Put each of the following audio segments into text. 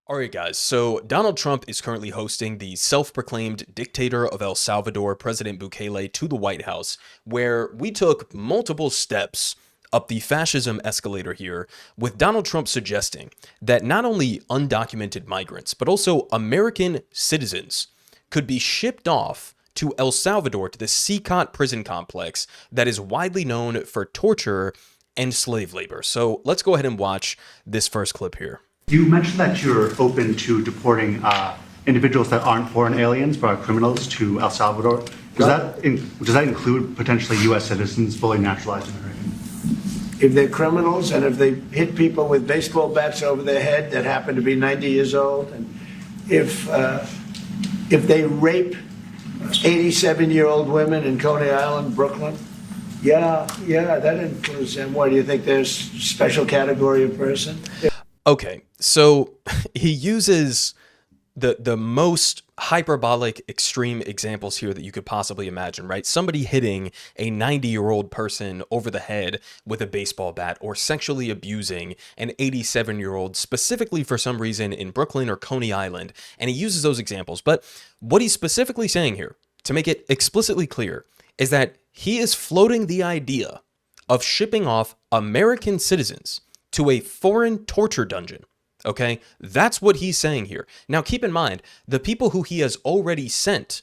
All right, guys. So Donald Trump is currently hosting the self-proclaimed dictator of El Salvador, President Bukele, to the White House, where we took multiple steps up the fascism escalator here, with Donald Trump suggesting that not only undocumented migrants, but also American citizens could be shipped off to El Salvador, to the CECOT prison complex that is widely known for torture and slave labor. So let's go ahead and watch this first clip here. You mentioned that you're open to deporting individuals that aren't foreign aliens but are criminals to El Salvador. Does that include potentially U.S. citizens, fully naturalized Americans? If they're criminals and if they hit people with baseball bats over their head that happen to be 90 years old, and if they rape 87-year-old women in Coney Island, Brooklyn, yeah, that includes them. What do you think? There's special category of person? Okay, so he uses the most hyperbolic, extreme examples here that you could possibly imagine, right? Somebody hitting a 90-year-old person over the head with a baseball bat, or sexually abusing an 87-year-old, specifically for some reason in Brooklyn or Coney Island. And he uses those examples. But what he's specifically saying here, to make it explicitly clear, is that he is floating the idea of shipping off American citizens to a foreign torture dungeon. Okay, that's what he's saying here. Now, keep in mind, the people who he has already sent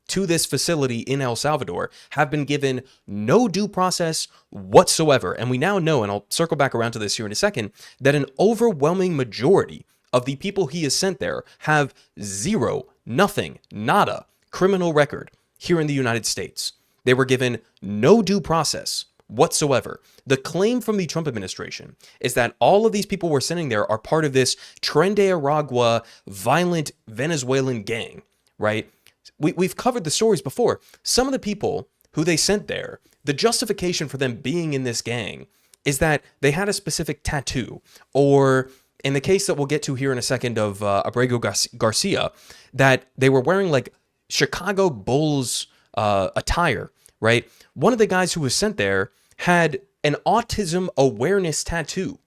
to this facility in El Salvador have been given no due process whatsoever. And we now know, and I'll circle back around to this here in a second, that an overwhelming majority of the people he has sent there have zero, nothing, nada criminal record here in the United States. They were given no due process whatsoever. The claim from the Trump administration is that all of these people we're sending there are part of this Tren de Aragua violent Venezuelan gang, right? We've covered the stories before. Some of the people who they sent there, the justification for them being in this gang is that they had a specific tattoo, or in the case that we'll get to here in a second of Abrego Garcia, that they were wearing like Chicago Bulls attire, right? One of the guys who was sent there had an autism awareness tattoo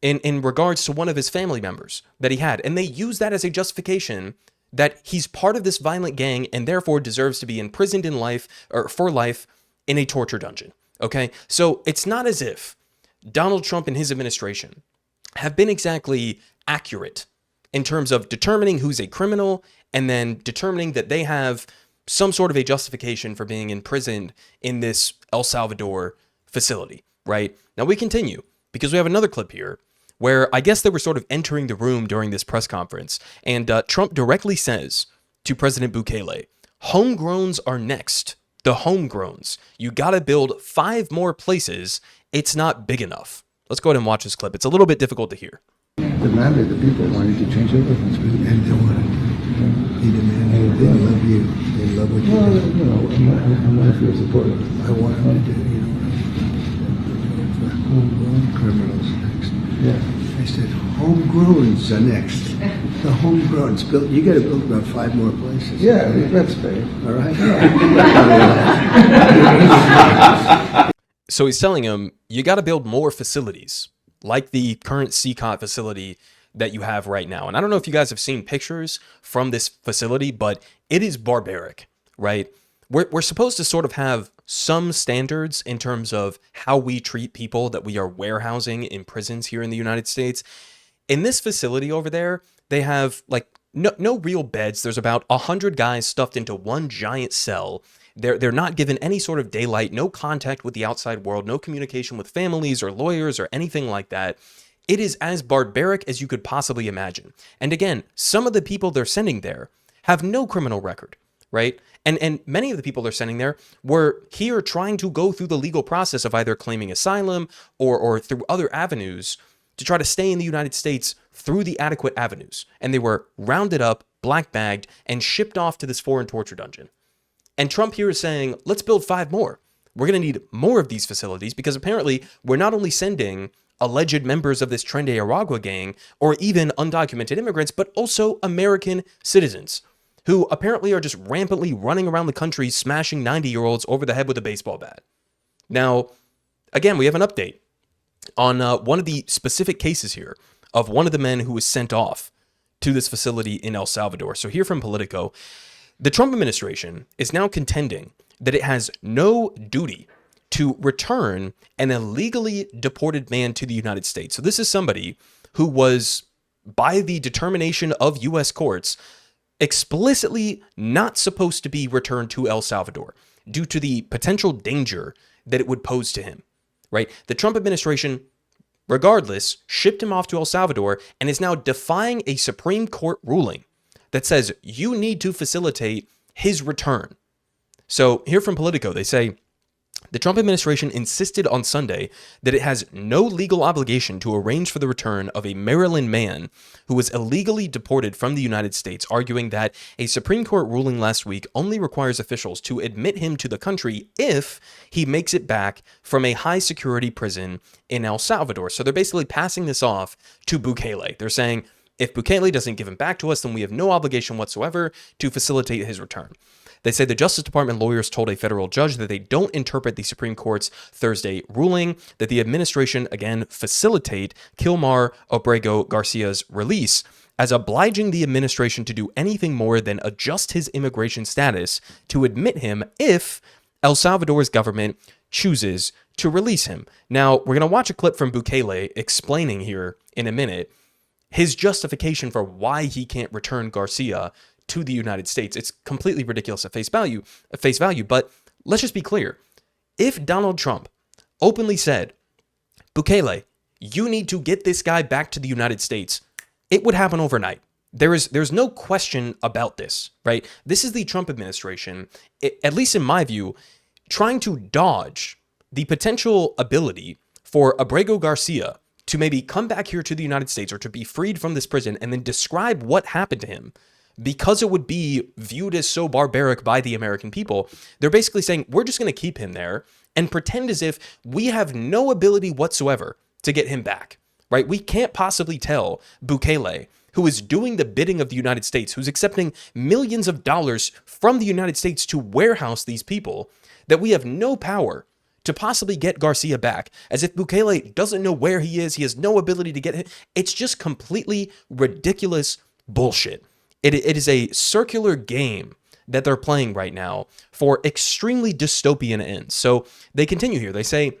in regards to one of his family members that he had. And they use that as a justification that he's part of this violent gang and therefore deserves to be imprisoned in life, or for life, in a torture dungeon. Okay? So it's not as if Donald Trump and his administration have been exactly accurate in terms of determining who's a criminal and then determining that they have some sort of a justification for being imprisoned in this El Salvador facility, right? Now we continue because we have another clip here where I guess they were sort of entering the room during this press conference, and Trump directly says to President Bukele, "Homegrowns are next. The homegrowns. You got to build 5 more places. It's not big enough." Let's go ahead and watch this clip. It's a little bit difficult to hear. Demanded the people wanted to change everything, and they wanted. He demanded. They love you. They love what you do. You know, I'm not feel supportive. I want him to do. You know, homegrown criminals next. Yeah. I said homegrowns are next. The homegrowns built. You got to build about 5 more places. Yeah, that's fair. All right. Yeah. So he's telling him, you got to build more facilities, like the current CECOT facility that you have right now. And I don't know if you guys have seen pictures from this facility, but it is barbaric, right? We're supposed to sort of have some standards in terms of how we treat people that we are warehousing in prisons here in the United States. In this facility over there, they have like no real beds. There's about 100 guys stuffed into one giant cell. They're not given any sort of daylight, no contact with the outside world, no communication with families or lawyers or anything like that. It is as barbaric as you could possibly imagine. And again, some of the people they're sending there have no criminal record, right? And many of the people they're sending there were here trying to go through the legal process of either claiming asylum or through other avenues to try to stay in the United States through the adequate avenues. And they were rounded up, black bagged, and shipped off to this foreign torture dungeon. And Trump here is saying, let's build 5 more. We're going to need more of these facilities because apparently we're not only sending alleged members of this Tren de Aragua gang or even undocumented immigrants, but also American citizens who apparently are just rampantly running around the country smashing 90-year-olds over the head with a baseball bat. Now, again, we have an update on one of the specific cases here of one of the men who was sent off to this facility in El Salvador. So here from Politico, the Trump administration is now contending that it has no duty to return an illegally deported man to the United States. So this is somebody who was, by the determination of U.S. courts, explicitly not supposed to be returned to El Salvador due to the potential danger that it would pose to him, right? The Trump administration, regardless, shipped him off to El Salvador and is now defying a Supreme Court ruling that says you need to facilitate his return. So here from Politico, they say, the Trump administration insisted on Sunday that it has no legal obligation to arrange for the return of a Maryland man who was illegally deported from the United States, arguing that a Supreme Court ruling last week only requires officials to admit him to the country if he makes it back from a high-security prison in El Salvador. So they're basically passing this off to Bukele. They're saying, if Bukele doesn't give him back to us, then we have no obligation whatsoever to facilitate his return. They say the Justice Department lawyers told a federal judge that they don't interpret the Supreme Court's Thursday ruling that the administration, again, facilitate Kilmar Obrego Garcia's release as obliging the administration to do anything more than adjust his immigration status to admit him if El Salvador's government chooses to release him. Now, we're going to watch a clip from Bukele explaining here in a minute his justification for why he can't return Garcia to the United States. It's completely ridiculous at face value, but let's just be clear. If Donald Trump openly said, Bukele, you need to get this guy back to the United States, it would happen overnight. There's no question about this, right? This is the Trump administration, at least in my view, trying to dodge the potential ability for Abrego Garcia to maybe come back here to the United States or to be freed from this prison and then describe what happened to him, because it would be viewed as so barbaric by the American people. They're basically saying, we're just going to keep him there and pretend as if we have no ability whatsoever to get him back, right? We can't possibly tell Bukele, who is doing the bidding of the United States, who's accepting millions of dollars from the United States to warehouse these people, that we have no power to possibly get Garcia back, as if Bukele doesn't know where he has no ability to get him. It's just completely ridiculous bullshit. It is a circular game that they're playing right now for extremely dystopian ends. So they continue here. They say,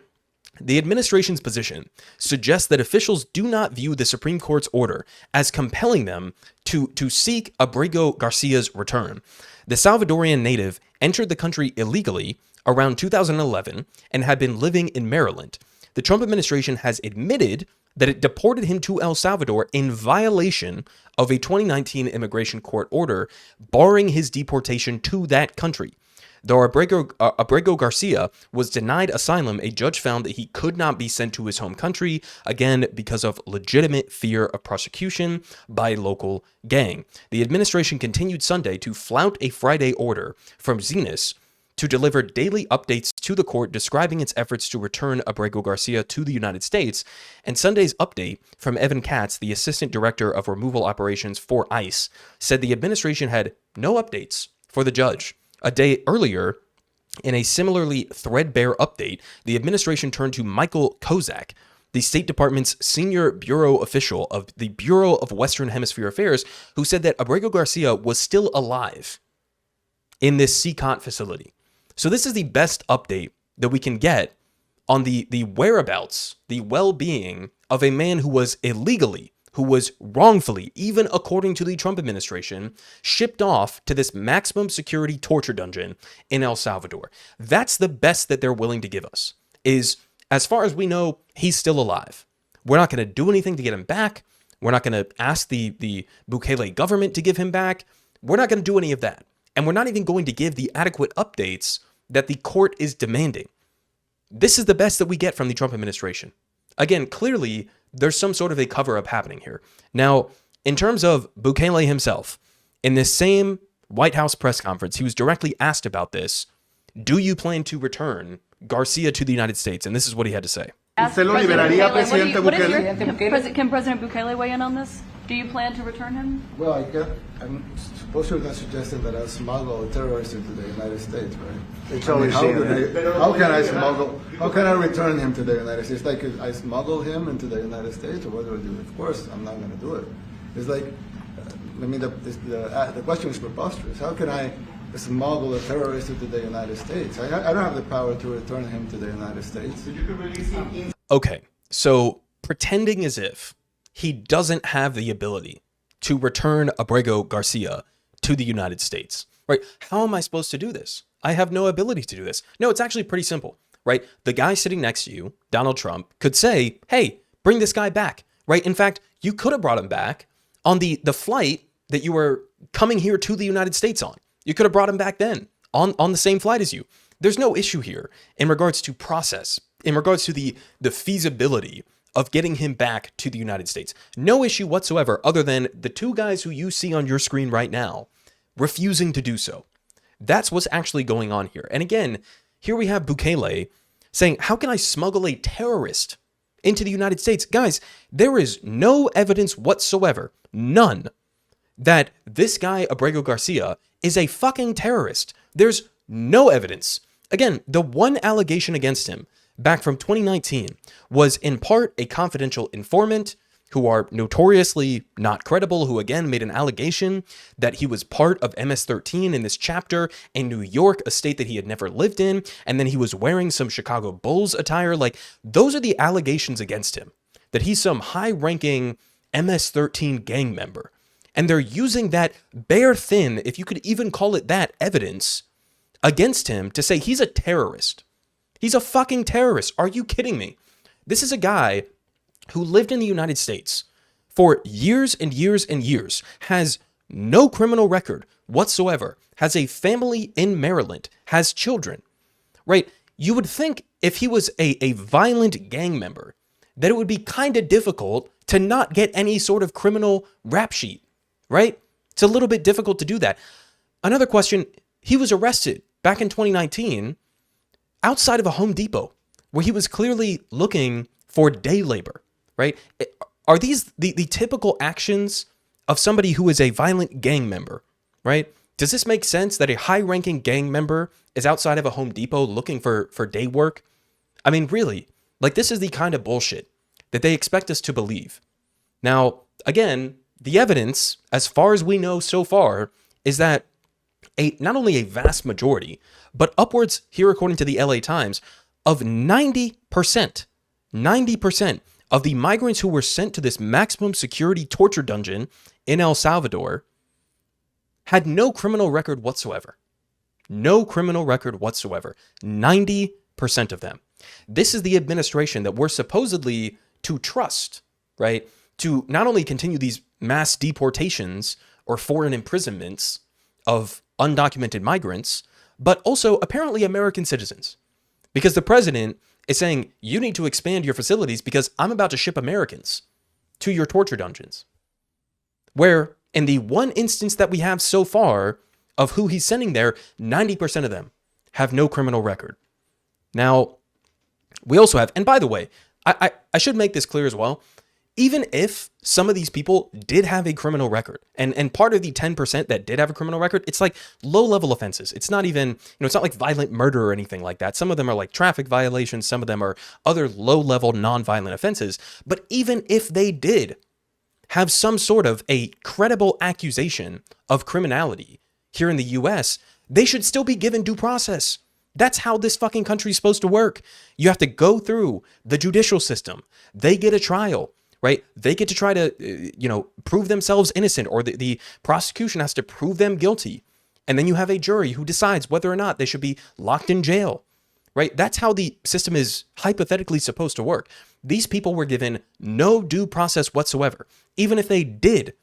the administration's position suggests that officials do not view the Supreme Court's order as compelling them to seek Abrego Garcia's return. The Salvadorian native entered the country illegally around 2011 and had been living in Maryland. The Trump administration has admitted that it deported him to El Salvador in violation of a 2019 immigration court order barring his deportation to that country. Though Abrego Garcia was denied asylum, a judge found that he could not be sent to his home country, again, because of legitimate fear of prosecution by a local gang. The administration continued Sunday to flout a Friday order from Zenas to deliver daily updates to the court describing its efforts to return Abrego Garcia to the United States. And Sunday's update from Evan Katz, the assistant director of removal operations for ICE, said the administration had no updates for the judge. A day earlier, in a similarly threadbare update, the administration turned to Michael Kozak, the State Department's senior bureau official of the Bureau of Western Hemisphere Affairs, who said that Abrego Garcia was still alive in this CECOT facility. So this is the best update that we can get on the whereabouts, the well-being of a man who was illegally, who was wrongfully, even according to the Trump administration, shipped off to this maximum security torture dungeon in El Salvador. That's the best that they're willing to give us, is, as far as we know, he's still alive. We're not going to do anything to get him back. We're not going to ask the Bukele government to give him back. We're not going to do any of that. And we're not even going to give the adequate updates that the court is demanding. This is the best that we get from the Trump administration. Again, clearly, there's some sort of a cover-up happening here. Now, in terms of Bukele himself, in this same White House press conference, he was directly asked about this. Do you plan to return Garcia to the United States? And this is what he had to say. ¿Usted lo liberaría, Presidente Bukele? Can President Bukele weigh in on this? Do you plan to return him? Well, I'm supposed to have suggested that I smuggle terrorists into the United States, right? It's always how can I smuggle? How can I return him to the United States? Like, I smuggle him into the United States, or what do I do? Of course, I'm not going to do it. It's like I mean, the question is preposterous. How can I smuggle a terrorist into the United States? I don't have the power to return him to the United States. Okay, so pretending as if he doesn't have the ability to return Abrego Garcia to the United States, right? How am I supposed to do this? I have no ability to do this. No, it's actually pretty simple, right? The guy sitting next to you, Donald Trump, could say, hey, bring this guy back, right? In fact, you could have brought him back on the flight that you were coming here to the United States on. You could have brought him back then on the same flight as you. There's no issue here in regards to process, in regards to the feasibility of getting him back to the United States. No issue whatsoever other than the two guys who you see on your screen right now refusing to do so. That's what's actually going on here. And again, here we have Bukele saying, how can I smuggle a terrorist into the United States? Guys, there is no evidence whatsoever, none, that this guy, Abrego Garcia, is a fucking terrorist. There's no evidence. Again, the one allegation against him back from 2019 was in part a confidential informant who are notoriously not credible, who again made an allegation that he was part of MS-13 in this chapter in New York, a state that he had never lived in, and then he was wearing some Chicago Bulls attire. Like, those are the allegations against him, that he's some high-ranking MS-13 gang member. And they're using that bare thin, if you could even call it that, evidence against him to say he's a terrorist. He's a fucking terrorist. Are you kidding me? This is a guy who lived in the United States for years and years and years, has no criminal record whatsoever, has a family in Maryland, has children, right? You would think if he was a violent gang member, that it would be kind of difficult to not get any sort of criminal rap sheet, right? It's a little bit difficult to do that. Another question, he was arrested back in 2019 outside of a Home Depot where he was clearly looking for day labor, right? Are these the typical actions of somebody who is a violent gang member, right? Does this make sense that a high-ranking gang member is outside of a Home Depot looking for day work? I mean, really, like, this is the kind of bullshit that they expect us to believe. Now, again, the evidence, as far as we know so far, is that not only a vast majority, but upwards, here according to the LA Times, of 90% of the migrants who were sent to this maximum security torture dungeon in El Salvador had no criminal record whatsoever. No criminal record whatsoever. 90% of them. This is the administration that we're supposedly to trust, right? To not only continue these mass deportations or foreign imprisonments of undocumented migrants, but also apparently American citizens. Because the president is saying, you need to expand your facilities because I'm about to ship Americans to your torture dungeons. Where in the one instance that we have so far of who he's sending there, 90% of them have no criminal record. Now, we also have, and by the way, I should make this clear as well, even if some of these people did have a criminal record, and part of the 10% that did have a criminal record, it's like low-level offenses. It's not even, it's not like violent murder or anything like that. Some of them are like traffic violations. Some of them are other low-level non-violent offenses. But even if they did have some sort of a credible accusation of criminality here in the U.S., they should still be given due process. That's how this fucking country is supposed to work. You have to go through the judicial system. They get a trial. Right? They get to try to, prove themselves innocent, or the prosecution has to prove them guilty. And then you have a jury who decides whether or not they should be locked in jail, right? That's how the system is hypothetically supposed to work. These people were given no due process whatsoever. Even if they did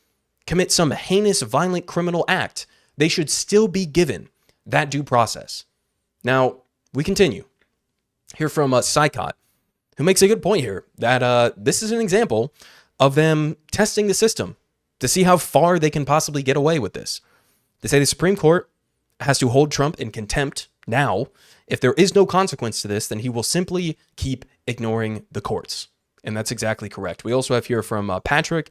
commit some heinous, violent criminal act, they should still be given that due process. Now, we continue. Hear from CECOT, who makes a good point here that this is an example of them testing the system to see how far they can possibly get away with this. They say the Supreme Court has to hold Trump in contempt now. If there is no consequence to this, then he will simply keep ignoring the courts. And that's exactly correct. We also have here from Patrick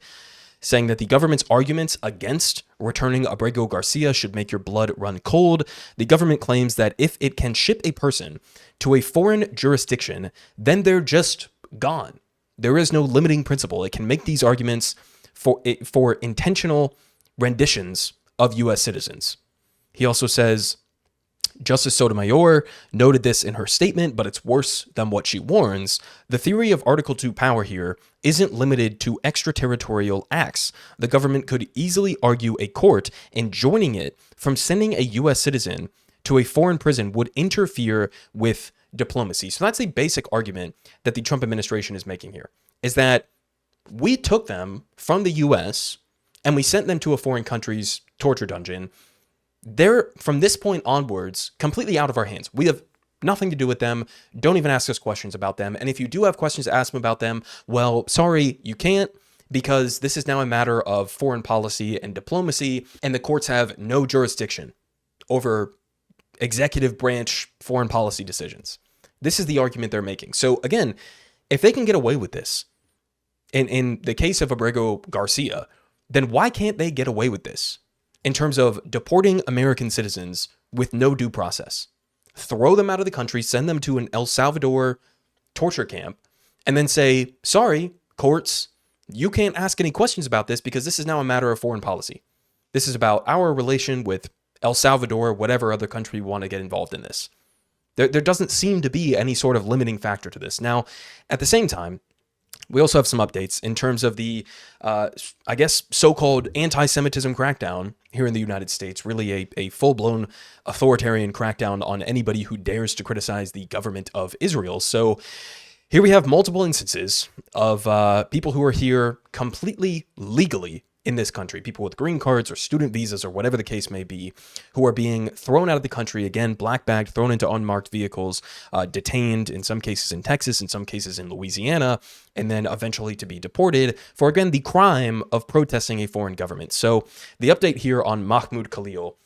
saying that the government's arguments against returning Abrego Garcia should make your blood run cold. The government claims that if it can ship a person to a foreign jurisdiction, then they're just gone. There is no limiting principle. It can make these arguments for intentional renditions of U.S. citizens. He also says, Justice Sotomayor noted this in her statement, but it's worse than what she warns. The theory of Article 2 power here isn't limited to extraterritorial acts. The government could easily argue a court enjoining it from sending a U.S. citizen to a foreign prison would interfere with diplomacy. So that's the basic argument that the Trump administration is making here, is that we took them from the U.S. and we sent them to a foreign country's torture dungeon. They're, from this point onwards, completely out of our hands. We have nothing to do with them. Don't even ask us questions about them. And if you do have questions to ask them about them, well, sorry, you can't, because this is now a matter of foreign policy and diplomacy, and the courts have no jurisdiction over executive branch foreign policy decisions. This is the argument they're making. So again, if they can get away with this, in the case of Abrego Garcia, then why can't they get away with this in terms of deporting American citizens with no due process? Throw them out of the country, send them to an El Salvador torture camp, and then say, sorry, courts, you can't ask any questions about this because this is now a matter of foreign policy. This is about our relation with El Salvador, whatever other country we want to get involved in this. There doesn't seem to be any sort of limiting factor to this. Now, at the same time, we also have some updates in terms of the, I guess, so-called anti-Semitism crackdown here in the United States, really a full-blown authoritarian crackdown on anybody who dares to criticize the government of Israel. So here we have multiple instances of people who are here completely legally in this country, people with green cards or student visas or whatever the case may be, who are being thrown out of the country, again, black bagged, thrown into unmarked vehicles, detained in some cases in Texas, in some cases in Louisiana, and then eventually to be deported for, again, the crime of protesting a foreign government. So the update here on Mahmoud Khalil,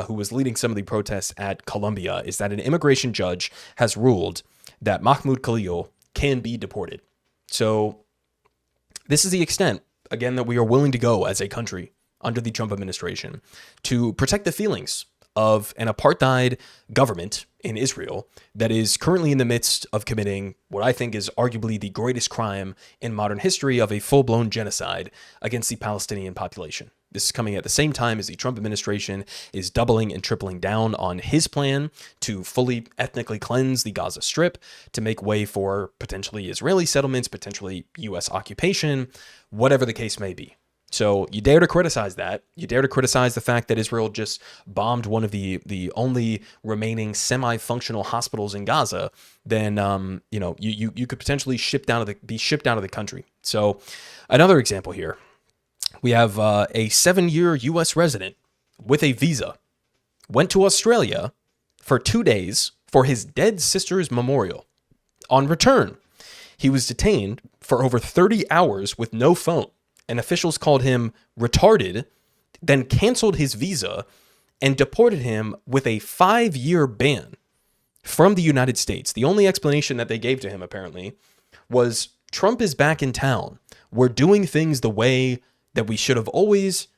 who was leading some of the protests at Colombia, is that an immigration judge has ruled that Mahmoud Khalil can be deported. So this is the extent, again, that we are willing to go as a country under the Trump administration to protect the feelings of an apartheid government in Israel that is currently in the midst of committing what I think is arguably the greatest crime in modern history of a full-blown genocide against the Palestinian population. This is coming at the same time as the Trump administration is doubling and tripling down on his plan to fully ethnically cleanse the Gaza Strip, to make way for potentially Israeli settlements, potentially U.S. occupation, whatever the case may be. So you dare to criticize that. You dare to criticize the fact that Israel just bombed one of the only remaining semi-functional hospitals in Gaza, then you could potentially be shipped out of the country. So another example here. We have a 7-year U.S. resident with a visa went to Australia for 2 days for his dead sister's memorial. On return, he was detained for over 30 hours with no phone, and officials called him retarded, then canceled his visa and deported him with a 5-year ban from the United States. The only explanation that they gave to him, apparently, was Trump is back in town. We're doing things the way that we should have always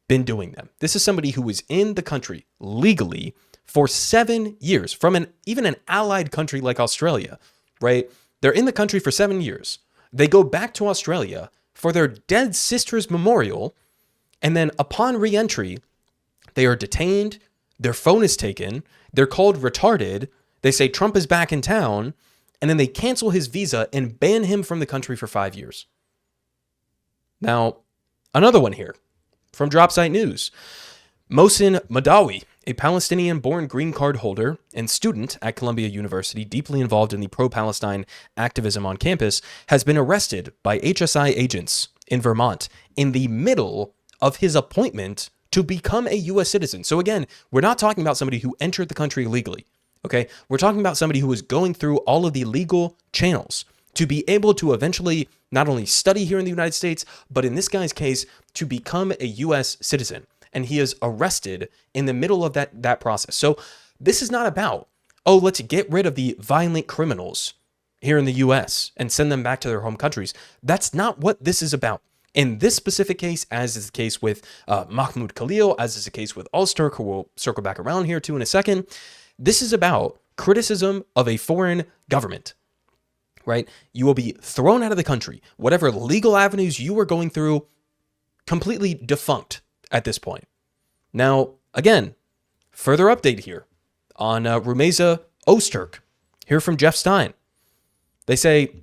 been doing them. This is somebody who was in the country legally for 7 years from even an allied country like Australia, right? They're in the country for 7 years. They go back to Australia for their dead sister's memorial, and then upon re-entry, they are detained, their phone is taken, they're called retarded, they say Trump is back in town, and then they cancel his visa and ban him from the country for 5 years. Now, another one here from Dropsite News. Mohsin Madawi, a Palestinian-born green card holder and student at Columbia University, deeply involved in the pro-Palestine activism on campus, has been arrested by HSI agents in Vermont in the middle of his appointment to become a U.S. citizen. So again, we're not talking about somebody who entered the country illegally, okay? We're talking about somebody who was going through all of the legal channels to be able to eventually not only study here in the United States, but in this guy's case, to become a U.S. citizen. And he is arrested in the middle of that process. So this is not about, oh, let's get rid of the violent criminals here in the U.S. and send them back to their home countries. That's not what this is about. In this specific case, as is the case with Mahmoud Khalil, as is the case with Ulster, who we'll circle back around here to in a second, this is about criticism of a foreign government. Right? You will be thrown out of the country. Whatever legal avenues you were going through, completely defunct at this point. Now, again, further update here on Rumeysa Öztürk, here from Jeff Stein. They say,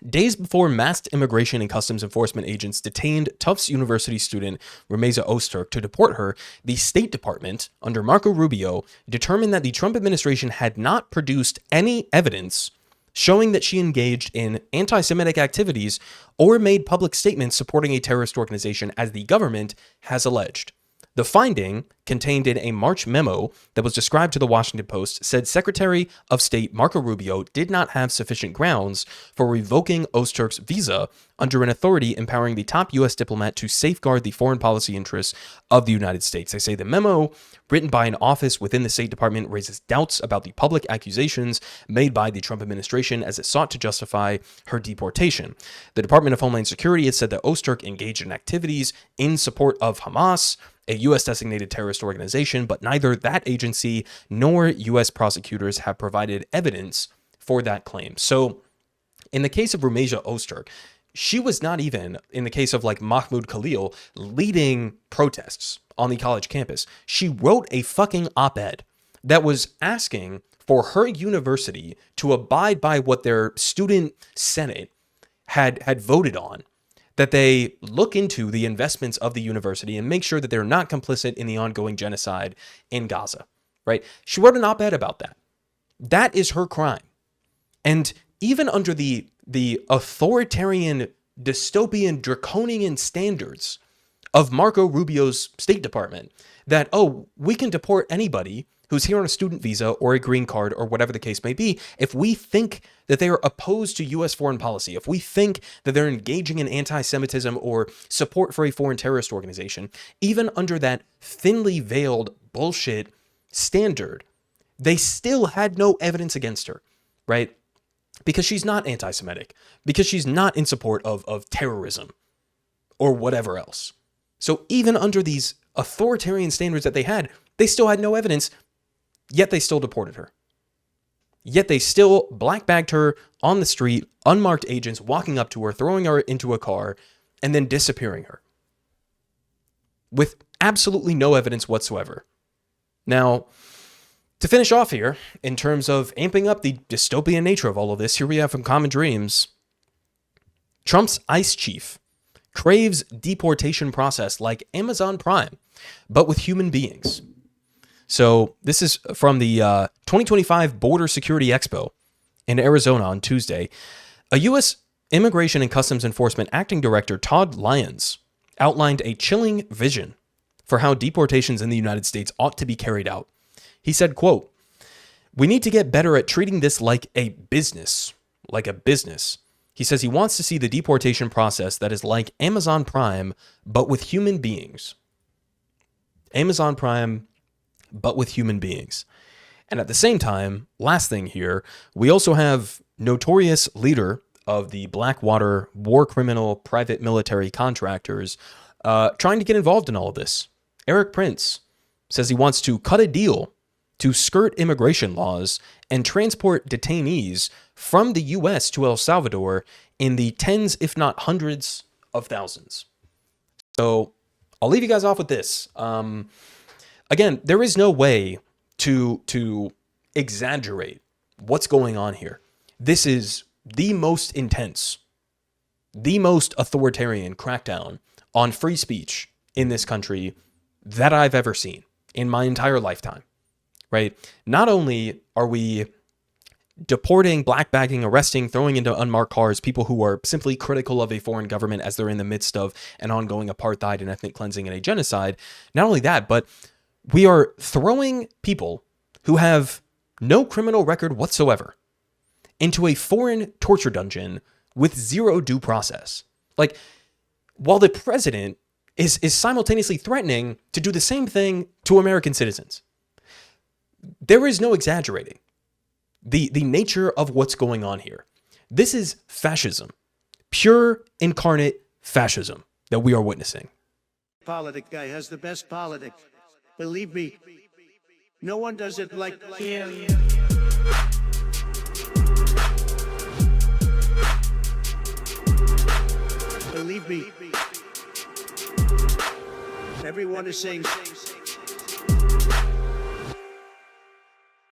days before masked immigration and customs enforcement agents detained Tufts University student Rumeysa Öztürk to deport her, the State Department, under Marco Rubio, determined that the Trump administration had not produced any evidence showing that she engaged in anti-Semitic activities or made public statements supporting a terrorist organization, as the government has alleged. The finding, contained in a March memo that was described to the Washington Post, said Secretary of State Marco Rubio did not have sufficient grounds for revoking Öztürk's visa under an authority empowering the top U.S. diplomat to safeguard the foreign policy interests of the United States. They say the memo, written by an office within the State Department, raises doubts about the public accusations made by the Trump administration as it sought to justify her deportation. The Department of Homeland Security has said that Öztürk engaged in activities in support of Hamas, a U.S.-designated terrorist organization, but neither that agency nor U.S. prosecutors have provided evidence for that claim. So, in the case of Rumeysa Öztürk, she was not even, in the case of like Mahmoud Khalil, leading protests on the college campus. She wrote a fucking op-ed that was asking for her university to abide by what their student senate had voted on, that they look into the investments of the university and make sure that they're not complicit in the ongoing genocide in Gaza, right? She wrote an op-ed about that. That is her crime. And even under the authoritarian, dystopian, draconian standards of Marco Rubio's State Department, that, oh, we can deport anybody who's here on a student visa or a green card or whatever the case may be, if we think that they are opposed to U.S. foreign policy, if we think that they're engaging in anti-Semitism or support for a foreign terrorist organization, even under that thinly veiled bullshit standard, they still had no evidence against her, right? Because she's not anti-Semitic, because she's not in support of terrorism or whatever else. So even under these authoritarian standards that they still had no evidence. Yet they still deported her. Yet they still black-bagged her on the street, unmarked agents walking up to her, throwing her into a car, and then disappearing her. With absolutely no evidence whatsoever. Now, to finish off here, in terms of amping up the dystopian nature of all of this, here we have from Common Dreams. Trump's ICE chief craves deportation process like Amazon Prime, but with human beings. So this is from the 2025 Border Security Expo in Arizona on Tuesday. A U.S. Immigration and Customs Enforcement Acting Director, Todd Lyons, outlined a chilling vision for how deportations in the United States ought to be carried out. He said, quote, "We need to get better at treating this like a business, He says he wants to see the deportation process that is like Amazon Prime, but with human beings. Amazon Prime, but with human beings. And at the same time, last thing here, we also have notorious leader of the Blackwater war criminal private military contractors trying to get involved in all of this. Eric Prince says he wants to cut a deal to skirt immigration laws and transport detainees from the U.S. to El Salvador in the tens, if not hundreds of thousands. So I'll leave you guys off with this. Again, there is no way to exaggerate what's going on here. This is the most intense, the most authoritarian crackdown on free speech in this country that I've ever seen in my entire lifetime, right? Not only are we deporting, blackbagging, arresting, throwing into unmarked cars people who are simply critical of a foreign government as they're in the midst of an ongoing apartheid and ethnic cleansing and a genocide. Not only that, but we are throwing people who have no criminal record whatsoever into a foreign torture dungeon with zero due process. Like, while the president is simultaneously threatening to do the same thing to American citizens. There is no exaggerating the nature of what's going on here. This is fascism, pure incarnate fascism that we are witnessing. Politic guy has the best politic. Believe me, no one does it like him. Believe me, Everyone is saying